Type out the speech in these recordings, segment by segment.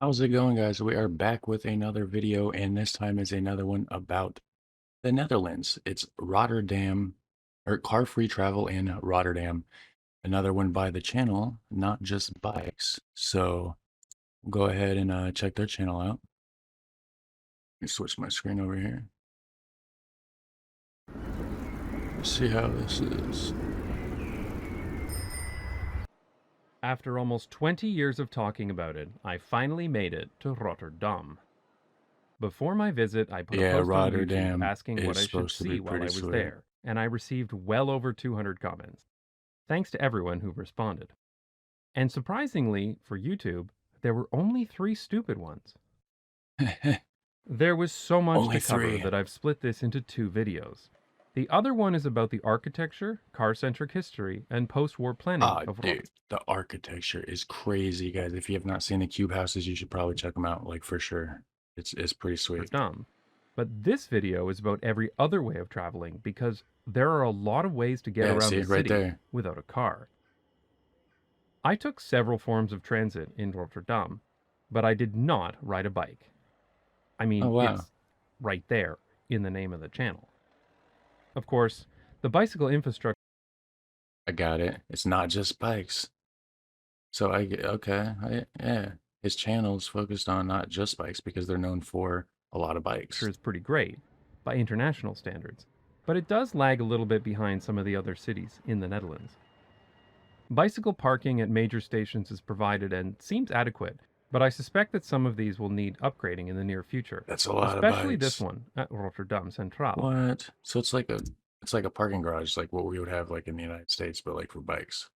How's it going, guys? We are back with another video, and this time is another one about the Netherlands. It's Rotterdam, or car-free travel in Rotterdam. Another one by the channel, Not Just Bikes. So go ahead and check their channel out. Let me switch my screen over here. Let's see how this is. After almost 20 years of talking about it, I finally made it to Rotterdam. Before my visit, I put a post on YouTube asking what I should see while I was there, and I received well over 200 comments. Thanks to everyone who responded. And surprisingly, for YouTube, there were only 3 stupid ones. There was so much to cover that I've split this into 2 videos. The other one is about the architecture, car-centric history, and post-war planning of Rotte. The architecture is crazy, guys. If you have not seen the cube houses, you should probably check them out, like, for sure. It's pretty sweet. But this video is about every other way of traveling, because there are a lot of ways to get around the city without a car. I took several forms of transit in Rotterdam, but I did not ride a bike. I mean, it's right there in the name of the channel. Of course, the bicycle infrastructure... I got it. It's not just bikes. So yeah. His channel is focused on not just bikes because they're known for a lot of bikes. Is pretty great by international standards, but it does lag a little bit behind some of the other cities in the Netherlands. Bicycle parking at major stations is provided and seems adequate, but I suspect that some of these will need upgrading in the near future. That's a lot of bikes. Especially this one at Rotterdam Central. What? So it's like a parking garage, like what we would have like in the United States, but like for bikes.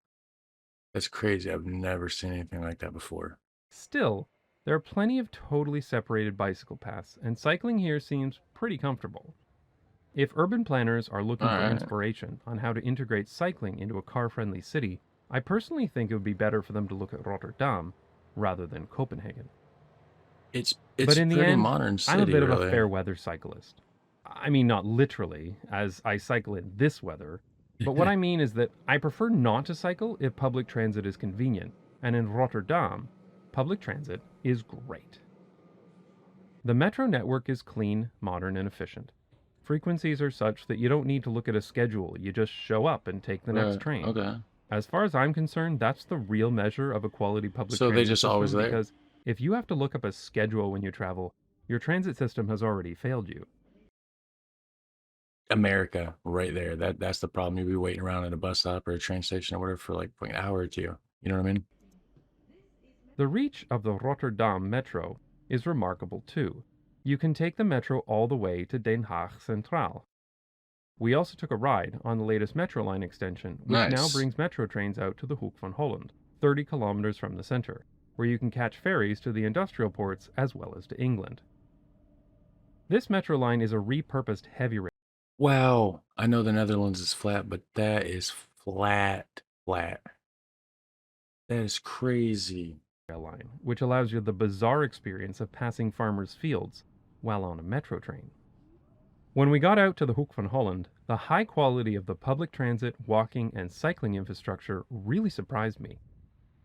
That's crazy. I've never seen anything like that before. Still, there are plenty of totally separated bicycle paths, and cycling here seems pretty comfortable. If urban planners are looking for inspiration on how to integrate cycling into a car-friendly city, I personally think it would be better for them to look at Rotterdam rather than Copenhagen. But in the end, modern city, I'm a bit of a fair weather cyclist. I mean, not literally, as I cycle in this weather, but what I mean is that I prefer not to cycle if public transit is convenient, and in Rotterdam, public transit is great. The metro network is clean, modern, and efficient. Frequencies are such that you don't need to look at a schedule, you just show up and take the next train. As far as I'm concerned, that's the real measure of a quality public transit So they just always there? Because if you have to look up a schedule when you travel, your transit system has already failed you. America, right there. That's the problem. You'll be waiting around at a bus stop or a train station or whatever for like an hour or 2. You know what I mean? The reach of the Rotterdam metro is remarkable too. You can take the metro all the way to Den Haag Centraal. We also took a ride on the latest metro line extension, which now brings metro trains out to the Hoek van Holland, 30 kilometers from the center, where you can catch ferries to the industrial ports as well as to England. This metro line is a repurposed heavy rail. Wow, I know the Netherlands is flat, but that is flat. That is crazy. Line, which allows you the bizarre experience of passing farmers' fields while on a metro train. When we got out to the Hoek van Holland, the high quality of the public transit, walking, and cycling infrastructure really surprised me.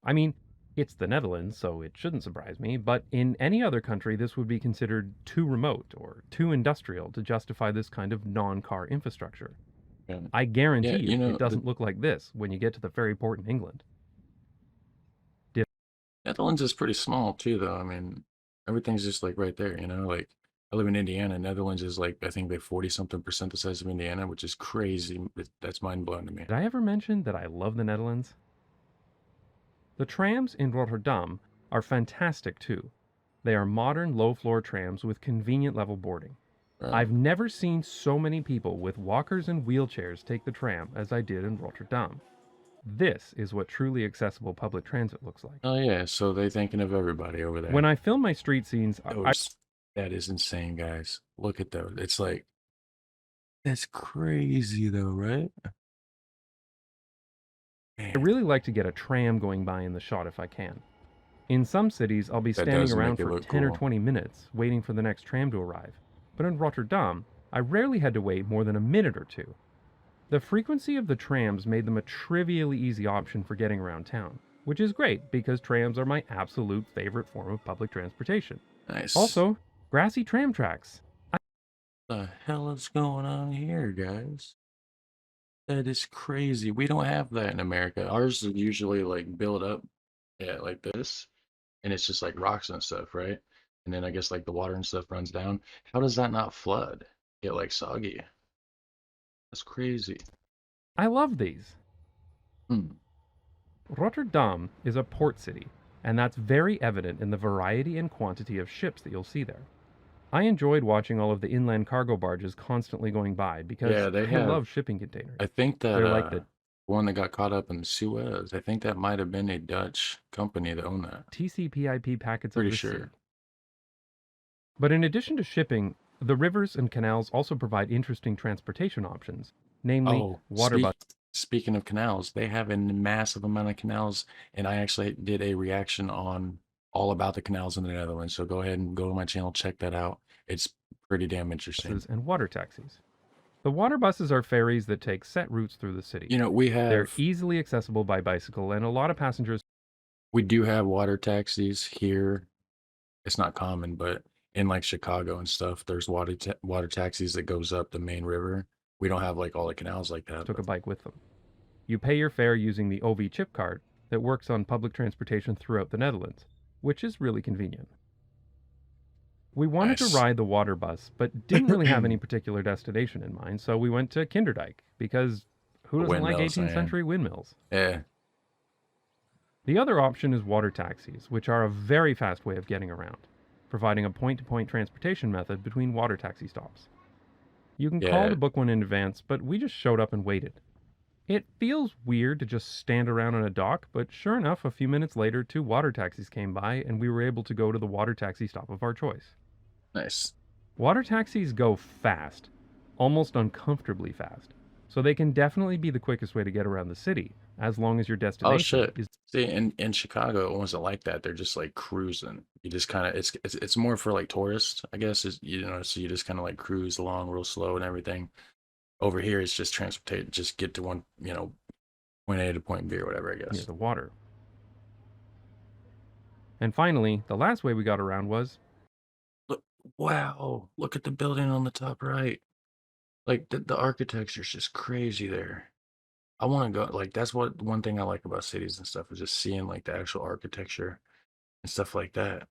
I mean, it's the Netherlands, so it shouldn't surprise me, but in any other country this would be considered too remote or too industrial to justify this kind of non-car infrastructure. I guarantee you it doesn't look like this when you get to the ferry port in England. Netherlands is pretty small too, though. I mean, everything's just like right there, you know? Like, I live in Indiana. Netherlands is like, I think they 40-something% the size of Indiana, which is crazy. That's mind-blowing to me. Did I ever mention that I love the Netherlands? The trams in Rotterdam are fantastic too. They are modern low-floor trams with convenient level boarding. I've never seen so many people with walkers and wheelchairs take the tram as I did in Rotterdam. This is what truly accessible public transit looks like. Oh yeah, so they're thinking of everybody over there. When I film my street scenes, that is insane, guys. Look at those. It's like, that's crazy though, right? I really like to get a tram going by in the shot if I can. In some cities, I'll be standing around for 10 or 20 minutes waiting for the next tram to arrive. But in Rotterdam, I rarely had to wait more than a minute or 2. The frequency of the trams made them a trivially easy option for getting around town. which is great because trams are my absolute favorite form of public transportation. Nice. Also, grassy tram tracks. The hell is going on here, guys? That is crazy. We don't have that in America. Ours is usually like built up, yeah, like this, and it's just like rocks and stuff, right? And then I guess like the water and stuff runs down. How does that not flood? Get like soggy. That's crazy. I love these. Hmm. Rotterdam is a port city, and that's very evident in the variety and quantity of ships that you'll see there. I enjoyed watching all of the inland cargo barges constantly going by because Yeah, they I love have. shipping containers. I think that They're like the one that got caught up in the Suez, I think that might have been a Dutch company that owned that. TCP/IP packets of Pretty the sure. sea. But in addition to shipping, the rivers and canals also provide interesting transportation options, namely Oh, water buses. speaking of canals, they have a massive amount of canals, and I actually did a reaction on all about the canals in the Netherlands. So go ahead and go to my channel, check that out. It's pretty damn interesting. And water taxis. The water buses are ferries that take set routes through the city. You know, we They're have easily accessible by bicycle, and a lot of passengers. we do have water taxis here. It's not common, but in like Chicago and stuff, there's water taxis that goes up the main river. We don't have like all the canals like that. Took a But bike with them. You pay your fare using the OV chip card that works on public transportation throughout the Netherlands, which is really convenient. We wanted to nice. ride the water bus, but didn't really have any particular destination in mind, so we went to ʻrεtərdæm because who doesn't like Windmills, 18th man. century windmills? Yeah. The other option is water taxis, which are a very fast way of getting around, providing a point-to-point transportation method between water taxi stops. You can call Yeah. to book one in advance, but we just showed up and waited. It feels weird to just stand around on a dock, but sure enough, a few minutes later, 2 water taxis came by and we were able to go to the water taxi stop of our choice. Nice. Water taxis go fast, almost uncomfortably fast, so they can definitely be the quickest way to get around the city, as long as your Oh destination shit. is. See, in Chicago, it wasn't like that. They're just like cruising. You just kind of it's more for like tourists, I guess. Is you know, so you just kind of like cruise along real slow and everything. Over here, it's just transportate, just get to one, you know, point A to point B or whatever, I Near guess. the water. And finally, the last way we got around was. Look, wow, look at the building on the top right. Like the architecture's just crazy there. I want to go, like, that's what one thing I like about cities and stuff is just seeing like the actual architecture and stuff like that.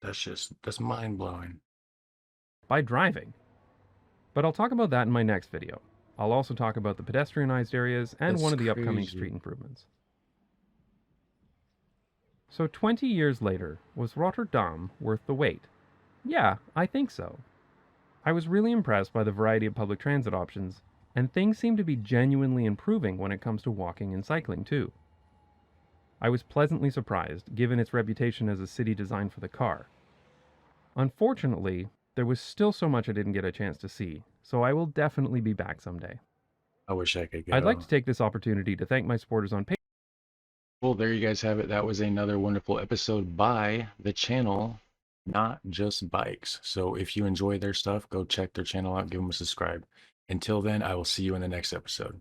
That's mind blowing. By driving. But I'll talk about that in my next video. I'll also talk about the pedestrianized areas and That's one of the upcoming crazy. street improvements. So 20 years later, was Rotterdam worth the wait? Yeah, I think so. I was really impressed by the variety of public transit options, and things seem to be genuinely improving when it comes to walking and cycling too. I was pleasantly surprised, given its reputation as a city designed for the car. Unfortunately, there was still so much I didn't get a chance to see, so I will definitely be back someday. I wish I could go. I'd like to take this opportunity to thank my supporters on Patreon. Well, there you guys have it. That was another wonderful episode by the channel, Not Just Bikes. So if you enjoy their stuff, go check their channel out, give them a subscribe. Until then, I will see you in the next episode.